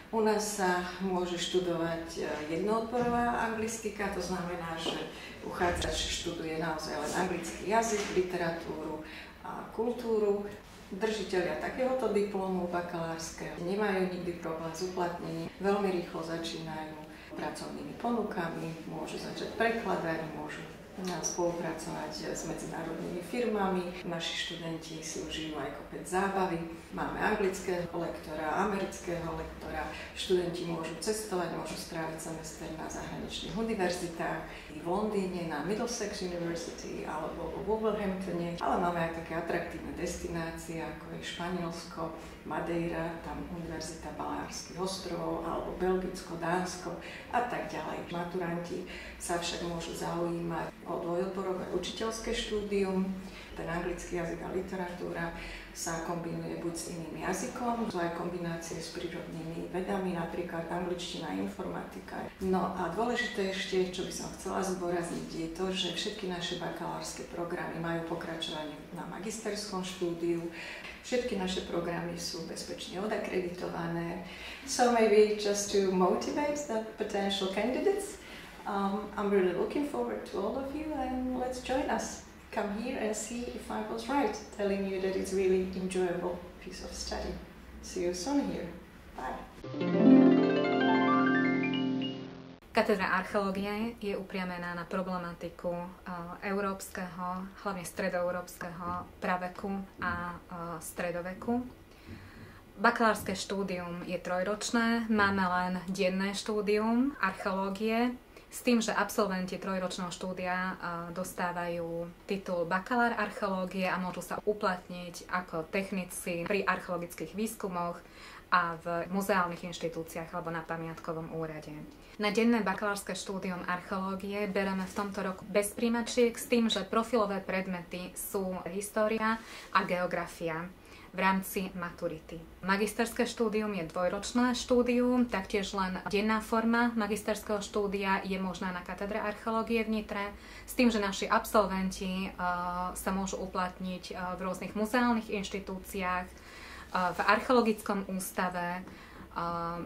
U nás sa môže študovať jednoodborová anglistika, to znamená, že uchádzač študuje naozaj len anglický jazyk, literatúru a kultúru. Držitelia takéhoto diplomu bakalárskeho nemajú nikdy problém s uplatnením, veľmi rýchlo začínajú pracovnými ponukami, môžu začať prekladať, môžu spolupracovať s medzinárodnými firmami. Naši študenti si užijú aj kopec zábavy. Máme anglického lektora, amerického lektora. Študenti môžu cestovať, môžu stráviť semester na zahraničných univerzitách, v Londýne na Middlesex University alebo v Wolverhamptone. Ale máme aj také atraktívne destinácie, ako je Španielsko, Madeira, tam Univerzita Balárskych ostrovov, alebo Belgicko, Dánsko a tak ďalej. Maturanti sa však môžu zaujímať o dvojodborové učiteľské štúdium. Ten anglický jazyk a literatúra sa kombinuje buď s iným jazykom, sú aj kombinácie s prírodnými vedami, napríklad angličtina, informatika. No a dôležité ešte, čo by som chcela zdôrazniť, je to, že všetky naše bakalárske programy majú pokračovanie na magisterskom štúdiu. Všetky naše programy sú bezpečne odakreditované. So maybe just to motivate the potential candidates, I'm really looking forward to all of you, and let's join us. Come here and see if I was right, telling you that it's really enjoyable piece of study. See you soon here. Bye. Katedra archeológie je upriamená na problematiku európskeho, hlavne stredoeurópskeho praveku a stredoveku. Bakalárske štúdium je trojročné, máme len denné štúdium archeológie, s tým, že absolventi trojročného štúdia dostávajú titul bakalár archeológie a môžu sa uplatniť ako technici pri archeologických výskumoch a v muzeálnych inštitúciách alebo na pamiatkovom úrade. Na denné bakalárske štúdium archeológie bereme v tomto roku bez príjmačiek s tým, že profilové predmety sú história a geografia v rámci maturity. Magisterské štúdium je dvojročné štúdium, taktiež len denná forma magisterského štúdia je možná na katedre archeológie v Nitre, s tým, že naši absolventi sa môžu uplatniť v rôznych muzeálnych inštitúciách, v archeologickom ústave,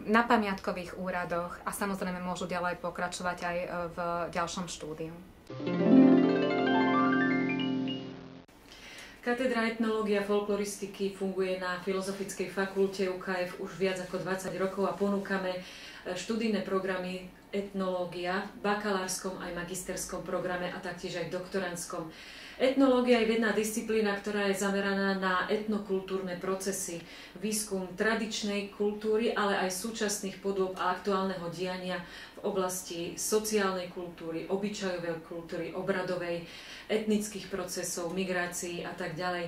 na pamiatkových úradoch a samozrejme môžu ďalej pokračovať aj v ďalšom štúdiu. Katedra etnológie a folkloristiky funguje na Filozofickej fakulte UKF už viac ako 20 rokov a ponúkame študijné programy etnológia v bakalárskom aj magisterskom programe a taktiež aj v doktorandskom. Etnológia je vedná disciplína, ktorá je zameraná na etnokultúrne procesy, výskum tradičnej kultúry, ale aj súčasných podôb a aktuálneho diania v oblasti sociálnej kultúry, obyčajovej kultúry, obradovej, etnických procesov, migrácií a tak ďalej.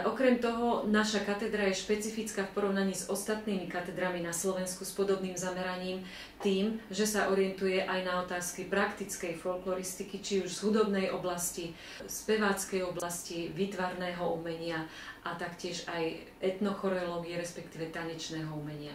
Okrem toho, naša katedra je špecifická v porovnaní s ostatnými katedrami na Slovensku s podobným zameraním tým, že sa orientuje aj na otázky praktickej folkloristiky, či už z hudobnej oblasti, speváckej oblasti, výtvarného umenia a taktiež aj etnochoreológie, respektíve tanečného umenia.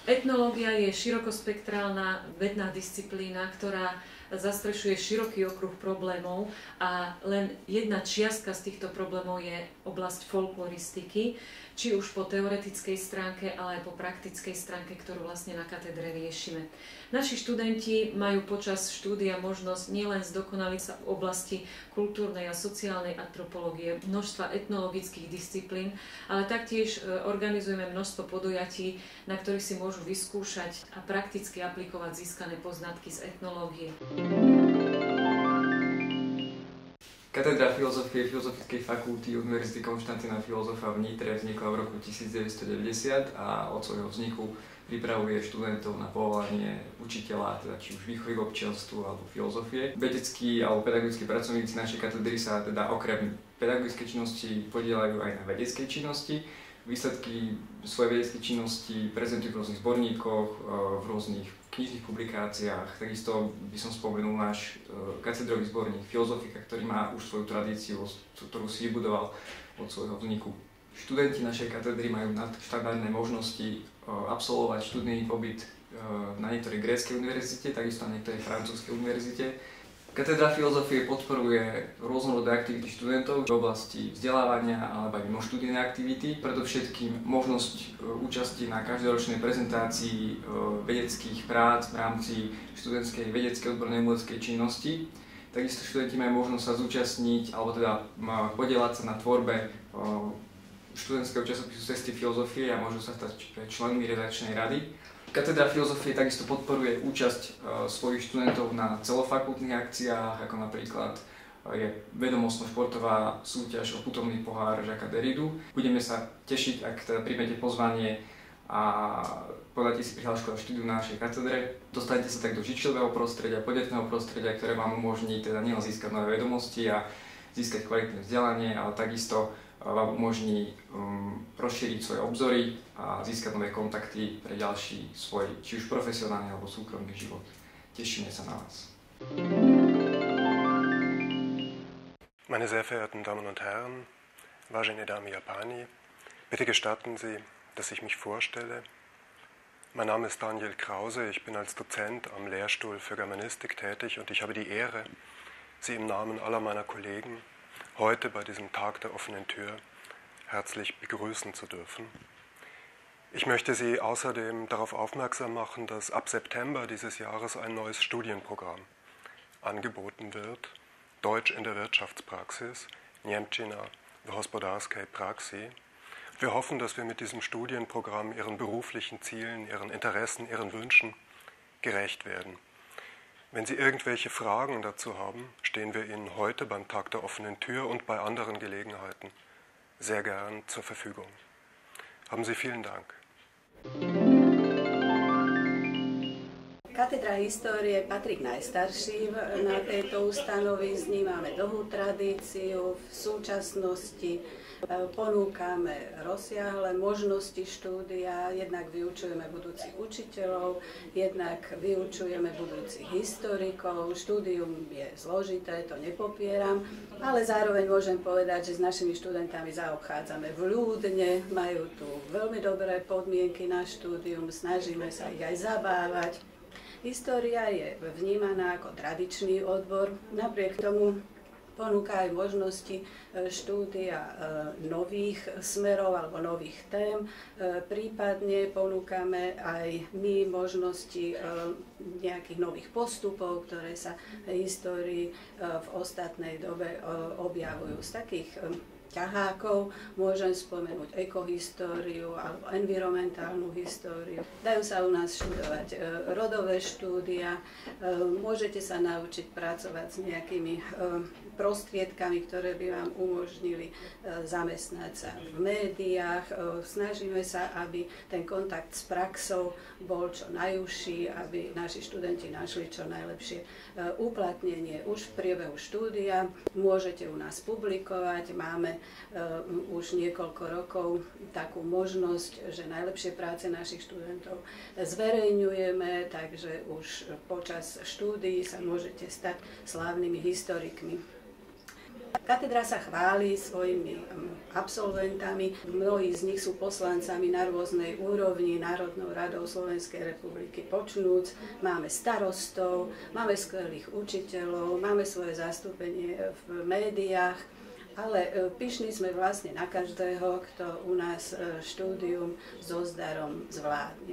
Etnológia je širokospektrálna vedná disciplína, ktorá zastrešuje široký okruh problémov a len jedna čiastka z týchto problémov je oblasť folkloristiky, či už po teoretickej stránke, ale aj po praktickej stránke, ktorú vlastne na katedre riešime. Naši študenti majú počas štúdia možnosť nielen zdokonaliť sa v oblasti kultúrnej a sociálnej antropológie, množstva etnologických disciplín, ale taktiež organizujeme množstvo podujatí, na ktorých si môžu vyskúšať a prakticky aplikovať získané poznatky z etnológie. Katedra filozofie Filozofickej fakulty Univerzity Konštantína Filozofa v Nitre vznikla v roku 1990 a od svojho vzniku pripravuje študentov na povolanie učiteľa, teda či už výchovy k občianstvu alebo filozofie. Vedeckí alebo pedagogickí pracovníci našej katedry sa teda okrem pedagogickej činnosti podieľajú aj na vedeckej činnosti. Výsledky svojej vedeckej činnosti prezentujú v rôznych zborníkoch, v rôznych knižných publikáciách. Takisto by som spomenul náš katedrový zborník Filozofika, ktorý má už svoju tradíciu, ktorú si vybudoval od svojho vzniku. Študenti našej katedry majú nadštandardné možnosti absolvovať študijný pobyt na niektorej gréckej univerzite, takisto na niektorej francúzskej univerzite. Katedra filozofie podporuje rôznorodé aktivity študentov v oblasti vzdelávania alebo aj mimoštudijné aktivity. Predovšetkým možnosť účasti na každoročnej prezentácii vedeckých prác v rámci študentskej vedeckej odbornej umeleckej činnosti. Takisto študenti majú možnosť sa zúčastniť alebo teda podieľať sa na tvorbe študentského časopisu Cesty filozofie a môžu sa stať členmi redakčnej rady. Katedra filozofie takisto podporuje účasť svojich študentov na celofakultných akciách, ako napríklad je vedomostno-športová súťaž o putovný pohár Jacquesa Derridu. Budeme sa tešiť, ak teda príjmete pozvanie a podáte si prihlášku na štúdiu na našej katedre. Dostanete sa tak do žičivého prostredia, podnetného prostredia, ktoré vám umožní teda nielen získať nové vedomosti a získať kvalitné vzdelanie, ale takisto vám umožní rozšíriť svoje obzory a získať nové kontakty pre ďalší svoj, či už profesionálny alebo súkromný život. Tešíme sa na vás. Meine sehr verehrten Damen und Herren, vážené dámy a páni, bitte gestatten Sie, dass ich mich vorstelle. Mein Name ist Daniel Krause, ich bin als Dozent am Lehrstuhl für Germanistik tätig und ich habe die Ehre, Sie im Namen aller meiner Kollegen heute bei diesem Tag der offenen Tür herzlich begrüßen zu dürfen. Ich möchte Sie außerdem darauf aufmerksam machen, dass ab September dieses Jahres ein neues Studienprogramm angeboten wird. Deutsch in der Wirtschaftspraxis, Němčina v hospodářské praxi. Wir hoffen, dass wir mit diesem Studienprogramm Ihren beruflichen Zielen, Ihren Interessen, Ihren Wünschen gerecht werden. Wenn Sie irgendwelche Fragen dazu haben, stehen wir Ihnen heute beim Tag der offenen Tür und bei anderen Gelegenheiten sehr gern zur Verfügung. Haben Sie vielen Dank. Katedra histórie patrí k najstarším na tejto ustanovizni, máme dlhú tradíciu, v súčasnosti ponúkame rozsiahle možnosti štúdia, jednak vyučujeme budúcich učiteľov, jednak vyučujeme budúcich historikov. Štúdium je zložité, to nepopieram, ale zároveň môžem povedať, že s našimi študentami zaobchádzame vľúdne, majú tu veľmi dobré podmienky na štúdium, snažíme sa ich aj zabávať. História je vnímaná ako tradičný odbor, napriek tomu ponúka aj možnosti štúdia nových smerov alebo nových tém. Prípadne ponúkame aj my možnosti nejakých nových postupov, ktoré sa v histórii v ostatnej dobe objavujú. Z takých ťahákov môžem spomenúť ekohistóriu alebo environmentálnu históriu. Dajú sa u nás študovať rodové štúdia, môžete sa naučiť pracovať s nejakými prostriedkami, ktoré by vám umožnili zamestnať sa v médiách. Snažíme sa, aby ten kontakt s praxou bol čo najúžší, aby naši študenti našli čo najlepšie uplatnenie už v priebehu štúdia. Môžete u nás publikovať, máme už niekoľko rokov takú možnosť, že najlepšie práce našich študentov zverejňujeme, takže už počas štúdií sa môžete stať slávnymi historikmi. Katedra sa chváli svojimi absolventami, mnohí z nich sú poslancami na rôznej úrovni, Národnou radou Slovenskej republiky počnúc, máme starostov, máme skvelých učiteľov, máme svoje zastúpenie v médiách, ale pyšní sme vlastne na každého, kto u nás štúdium so zdarom zvládne.